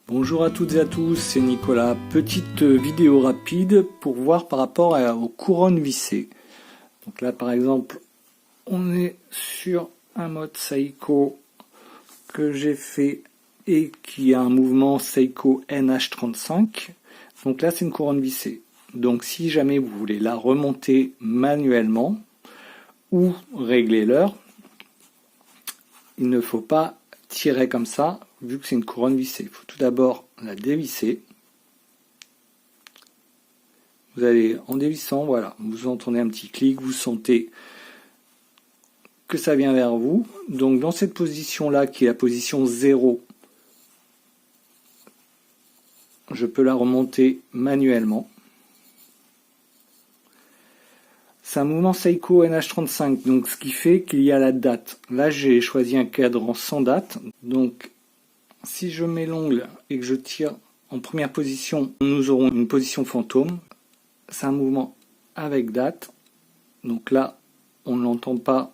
Bonjour à toutes et à tous, c'est Nicolas. Petite vidéo rapide pour voir par rapport aux couronnes vissées. Donc là par exemple, on est sur un mode Seiko que j'ai fait et qui a un mouvement Seiko NH35. Donc là c'est une couronne vissée. Donc si jamais vous voulez la remonter manuellement ou régler l'heure, il ne faut pas tirer comme ça, vu que c'est une couronne vissée. Il faut tout d'abord la dévisser. Vous allez en dévissant, voilà, vous entendez un petit clic, vous sentez que ça vient vers vous. Donc dans cette position-là, qui est la position 0, je peux la remonter manuellement. C'est un mouvement Seiko NH35, donc ce qui fait qu'il y a la date. Là, j'ai choisi un cadran sans date. Donc, si je mets l'ongle et que je tire en première position, nous aurons une position fantôme. C'est un mouvement avec date. Donc là, on ne l'entend pas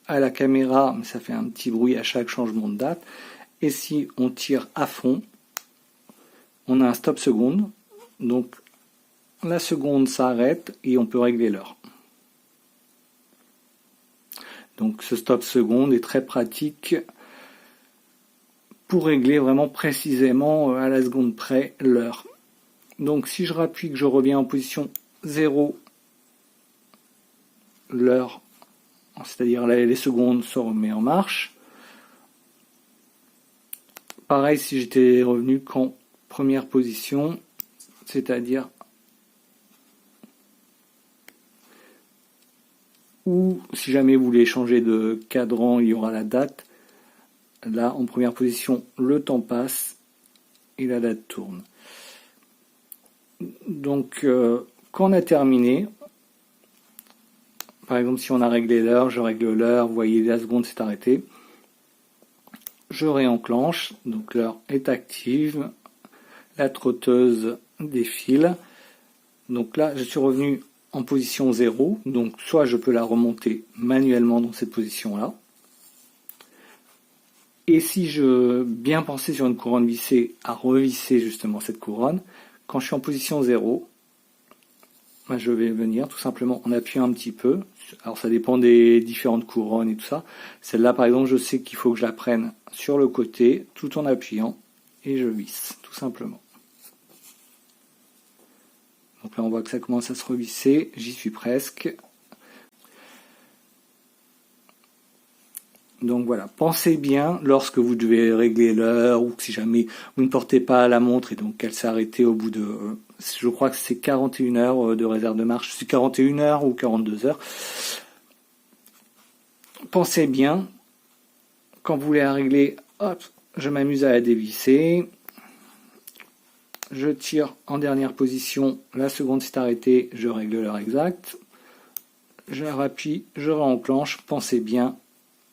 à la caméra, mais ça fait un petit bruit à chaque changement de date. Et si on tire à fond, on a un stop seconde. Donc, la seconde s'arrête et on peut régler l'heure. Donc ce stop seconde est très pratique pour régler vraiment précisément à la seconde près l'heure. Donc si je rappuie que je reviens en position 0, l'heure, c'est-à-dire les secondes, se remet en marche. Pareil si j'étais revenu qu'en première position, c'est-à-dire ou si jamais vous voulez changer de cadran, il y aura la date. Là, en première position, le temps passe et la date tourne. Donc, quand on a terminé, par exemple, si on a réglé l'heure, je règle l'heure, vous voyez, la seconde s'est arrêtée. Je réenclenche, donc l'heure est active, la trotteuse défile. Donc là, je suis revenu en position 0, donc soit je peux la remonter manuellement dans cette position-là, et si je bien pensais sur une couronne vissée à revisser justement cette couronne, quand je suis en position 0, je vais venir tout simplement en appuyant un petit peu. Alors ça dépend des différentes couronnes et tout ça. Celle-là par exemple, je sais qu'il faut que je la prenne sur le côté tout en appuyant et je visse tout simplement. Donc là on voit que ça commence à se revisser, j'y suis presque. Donc voilà, pensez bien lorsque vous devez régler l'heure ou si jamais vous ne portez pas la montre et donc qu'elle s'est arrêtée au bout de, je crois que c'est 41 heures de réserve de marche, c'est 41 heures ou 42 heures. Pensez bien, quand vous voulez la régler, hop, je m'amuse à la dévisser. Je tire en dernière position, la seconde s'est arrêtée, je règle l'heure exacte. Je la rappuie, je réenclenche, pensez bien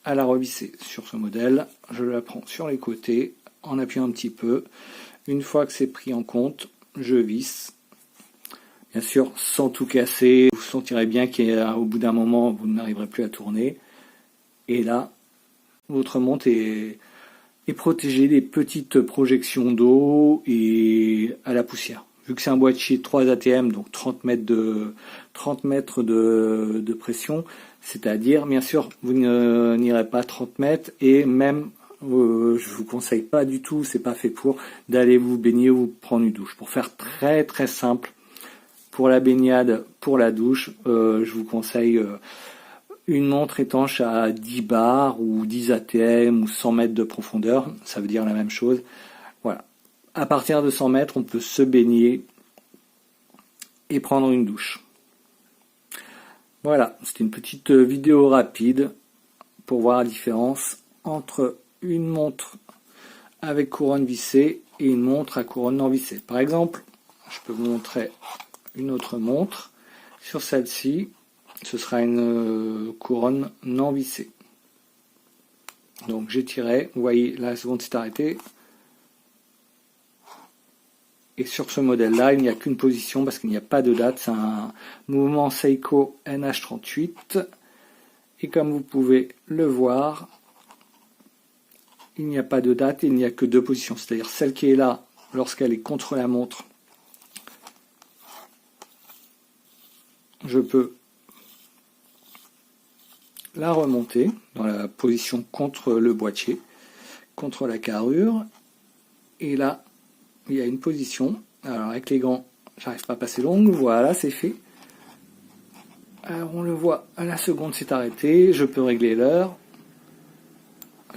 à la revisser. Sur ce modèle, je la prends sur les côtés, en appuyant un petit peu. Une fois que c'est pris en compte, je visse. Bien sûr, sans tout casser, vous sentirez bien qu'au bout d'un moment, vous n'arriverez plus à tourner. Et là, votre montre est protégée des petites projections d'eau et à la poussière. Vu que c'est un boîtier 3 ATM, donc 30 mètres de pression, c'est-à-dire, bien sûr, vous n'irez pas 30 mètres et même, je vous conseille pas du tout, c'est pas fait pour, d'aller vous baigner ou prendre une douche. Pour faire très très simple, pour la baignade, pour la douche, je vous conseille une montre étanche à 10 bars ou 10 ATM ou 100 mètres de profondeur, ça veut dire la même chose. Voilà. À partir de 100 mètres, on peut se baigner et prendre une douche. Voilà, c'était une petite vidéo rapide pour voir la différence entre une montre avec couronne vissée et une montre à couronne non vissée. Par exemple, je peux vous montrer une autre montre. Sur celle-ci, ce sera une couronne non vissée. Donc j'ai tiré, vous voyez, la seconde s'est arrêtée. Et sur ce modèle-là, il n'y a qu'une position parce qu'il n'y a pas de date. C'est un mouvement Seiko NH38. Et comme vous pouvez le voir, il n'y a pas de date et il n'y a que deux positions. C'est-à-dire celle qui est là, lorsqu'elle est contre la montre, je peux la remonter dans la position contre le boîtier, contre la carrure. Et là, il y a une position. Alors avec les gants, j'arrive pas à passer l'ongle. Voilà, c'est fait. Alors on le voit, la seconde s'est arrêtée. Je peux régler l'heure.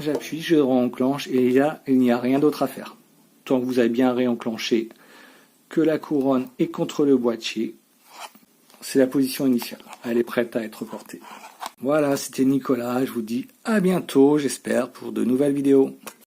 J'appuie, je réenclenche et là, il n'y a rien d'autre à faire. Tant que vous avez bien réenclenché, que la couronne est contre le boîtier, c'est la position initiale. Elle est prête à être portée. Voilà, c'était Nicolas. Je vous dis à bientôt, j'espère, pour de nouvelles vidéos.